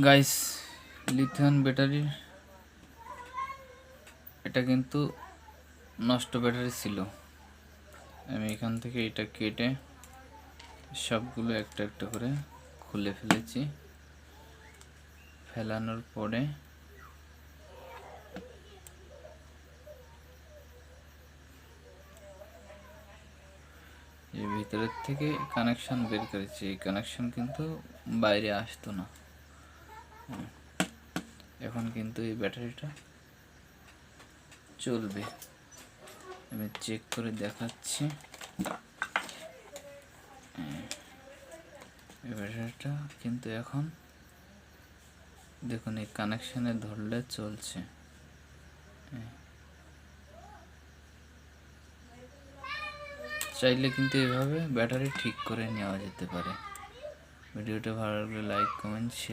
Guys, lithium battery এটা কিন্তু নষ্ট ব্যাটারি ছিল। আমি এখান থেকে এটা কেটে সবগুলো একটা একটা করে খুলে ফেলেছি। ফেলানোর পরে এই ভিতরের থেকে কানেকশন বের করেছি। এই কানেকশন কিন্তু বাইরে আসতো না। এখন কিন্তু এই ব্যাটারিটা চলবে। আমি চেক করে দেখাচ্ছি। এই ব্যাটারিটা কিন্তু এখন দেখুন এই কানেকশানে ধরলে চলছে। চাইলে কিন্তু এভাবে ব্যাটারি ঠিক করে নেওয়া যেতে পারে। ভিডিওটা ভালো লাগলে লাইক, কমেন্ট, শেয়ার।